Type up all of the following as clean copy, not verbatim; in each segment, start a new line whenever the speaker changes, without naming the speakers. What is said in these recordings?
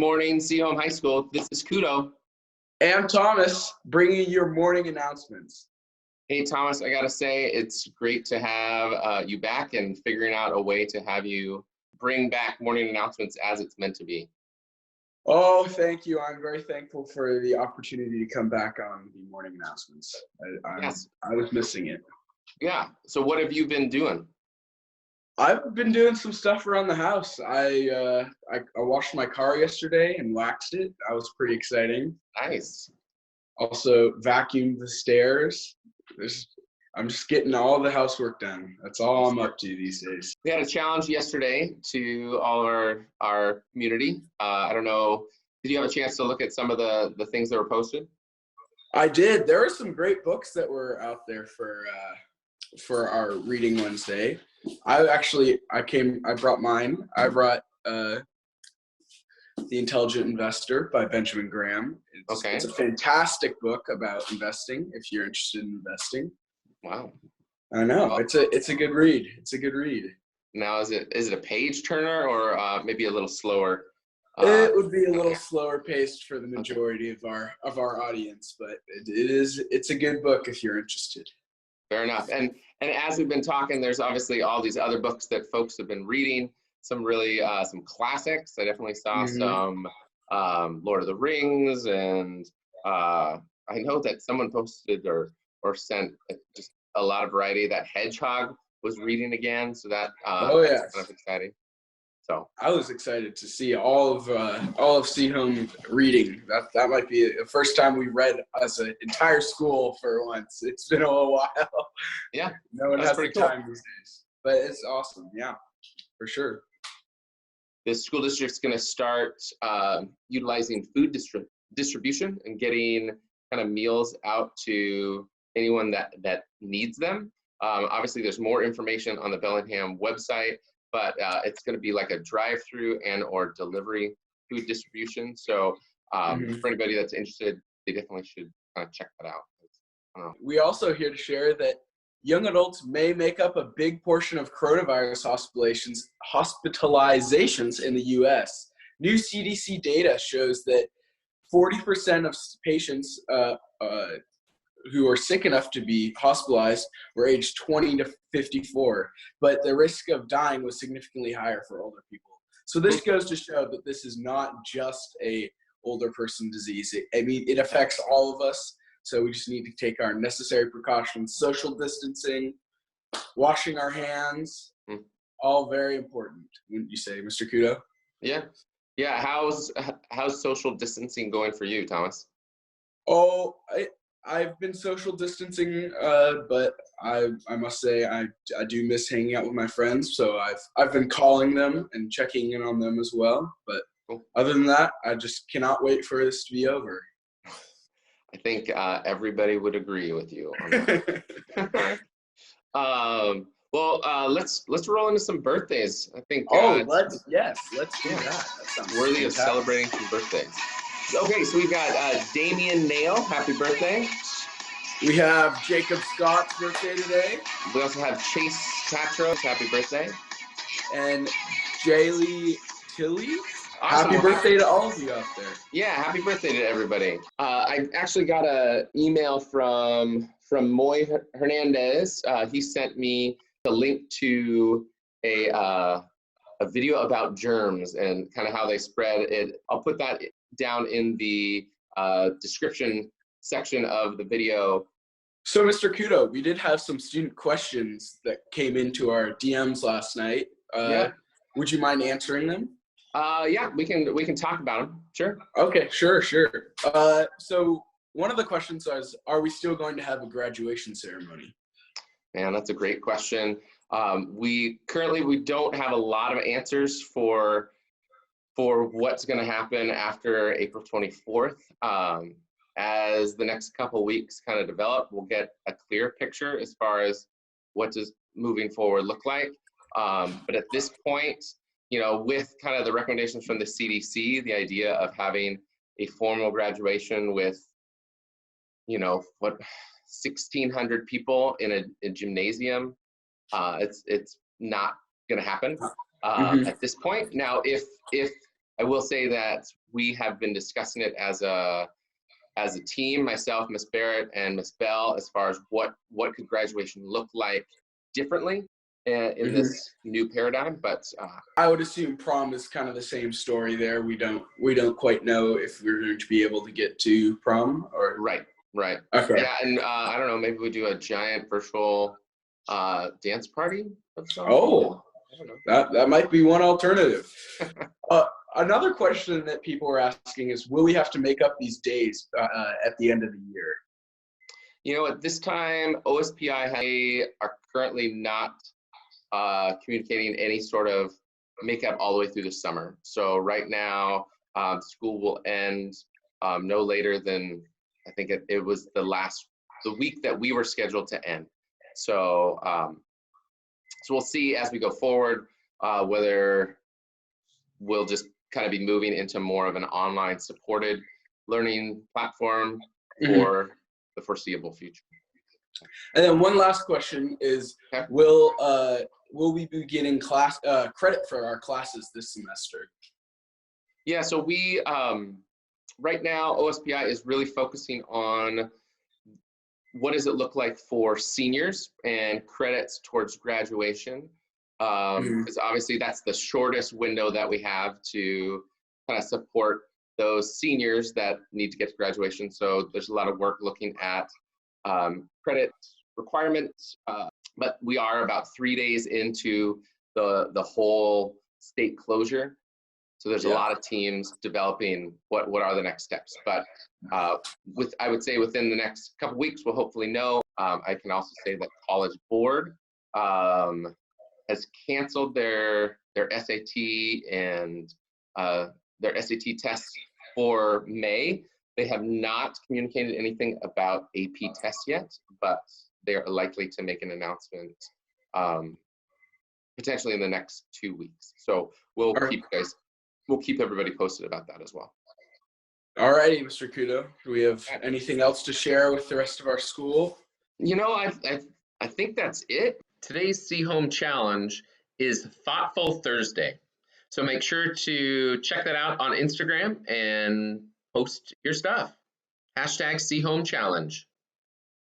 morning, Seahome High School. This is Couto.
And Thomas, bringing your morning announcements.
Hey, Thomas, I gotta say, it's great to have you back and figuring out a way to have you bring back morning announcements as it's meant to be.
Oh, thank you. I'm very thankful for the opportunity to come back on the morning announcements.
Yes.
I was missing it.
Yeah. So what have you been doing?
I've been doing some stuff around the house. I washed my car yesterday and waxed it. That was pretty exciting.
Nice.
Also vacuumed the stairs. I'm just getting all the housework done. That's all I'm up to these days.
We had a challenge yesterday to all of our community. I don't know, did you have a chance to look at some of the things that were posted?
I did. There are some great books that were out there for our Reading Wednesday. I brought mine. I brought The Intelligent Investor by Benjamin Graham. It's a fantastic book about investing if you're interested in investing.
Wow.
I know. Well, it's a good read. It's a good read.
Now is it a page turner or maybe a little slower?
It would be a little slower paced for the majority of our audience, but it's a good book if you're interested.
Fair enough. And as we've been talking, there's obviously all these other books that folks have been reading. Some really some classics. I definitely saw some Lord of the Rings, and I know that someone posted or sent just a lot of variety. That Hedgehog was reading again, so that's kind of exciting. So
I was excited to see all of Seahome reading. That might be the first time we read as an entire school for once. It's been a while.
Yeah,
no one has the time these days, but it's awesome. Yeah, for sure.
The school district's going to start utilizing food distribution and getting kind of meals out to anyone that needs them. Obviously, there's more information on the Bellingham website, but it's going to be like a drive-through and or delivery food distribution. So for anybody that's interested, they definitely should kind of check that out.
We also here to share that young adults may make up a big portion of coronavirus hospitalizations in the U.S. New CDC data shows that 40% of patients who are sick enough to be hospitalized were aged 20 to 54, but the risk of dying was significantly higher for older people. So this goes to show that this is not just a older person disease. It affects all of us. So we just need to take our necessary precautions, social distancing, washing our hands, all very important, wouldn't you say, Mr. Couto?
Yeah. Yeah. How's social distancing going for you, Thomas?
Oh, I've been social distancing, but I must say I do miss hanging out with my friends. So I've been calling them and checking in on them as well. But other than that, I just cannot wait for this to be over.
I think everybody would agree with you on that. Let's roll into some birthdays. I think.
Let's do that. That sounds
worthy of celebrating some birthdays. Okay, so we've got Damian Nail, happy birthday.
We have Jacob Scott's birthday today.
We also have Chase Tatros, happy birthday.
And Jaylee Tilley.
Awesome.
Happy birthday to all of you out there.
Yeah, happy birthday to everybody. I actually got an email from Moy Hernandez. He sent me the link to a video about germs and kind of how they spread it. I'll put that down in the description section of the video.
So, Mr. Couto, we did have some student questions that came into our DMs last night. Would you mind answering them?
Yeah, we can talk about them. Sure.
Okay, sure. So one of the questions was, are we still going to have a graduation ceremony?
Man, that's a great question. We don't have a lot of answers for what's going to happen after April 24th. As the next couple weeks kind of develop, we'll get a clear picture as far as what does moving forward look like. But at this point, with kind of the recommendations from the CDC, the idea of having a formal graduation with, 1,600 people in a gymnasium, it's not going to happen at this point. Now, if I will say that we have been discussing it as a team, myself, Miss Barrett, and Miss Bell, as far as what could graduation look like differently in this new paradigm. But
I would assume prom is kind of the same story there. We don't quite know if we're going to be able to get to prom or
right.
Okay.
Yeah, and I don't know, maybe we do a giant virtual dance party of some
Oh,
I don't know.
that might be one alternative. Another question that people are asking is, will we have to make up these days at the end of the year?
You know, at this time, OSPI are currently not communicating any sort of makeup all the way through the summer. So right now, school will end no later than, I think it was the week that we were scheduled to end. So so we'll see as we go forward whether we'll just kind of be moving into more of an online supported learning platform for the foreseeable future.
And then one last question is,
Okay.
will we be getting class credit for our classes this semester?
Yeah, so we right now OSPI is really focusing on what does it look like for seniors and credits towards graduation, because obviously that's the shortest window that we have to kind of support those seniors that need to get to graduation. So there's a lot of work looking at credit requirements, but we are about 3 days into the whole state closure. So there's a lot of teams developing what are the next steps. But I would say within the next couple weeks, we'll hopefully know. I can also say that College Board has canceled their SAT and their SAT tests for May. They have not communicated anything about AP tests yet, but they are likely to make an announcement potentially in the next 2 weeks. So we'll keep everybody posted about that as well.
All righty, Mr. Couto. Do we have anything else to share with the rest of our school?
You know, I think that's it. Today's See Home Challenge is Thoughtful Thursday. So make sure to check that out on Instagram and post your stuff. # See Home Challenge.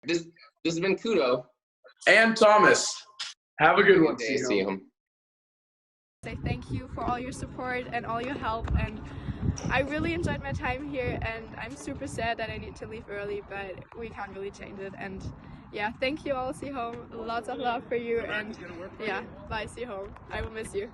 This has been Couto
and Thomas. Have a good one.
See Home.
Say thank you for all your support and all your help, and I really enjoyed my time here, and I'm super sad that I need to leave early, but we can't really change it. And yeah, thank you all, See Home. Lots of love for you, and yeah, bye, See Home. I will miss you.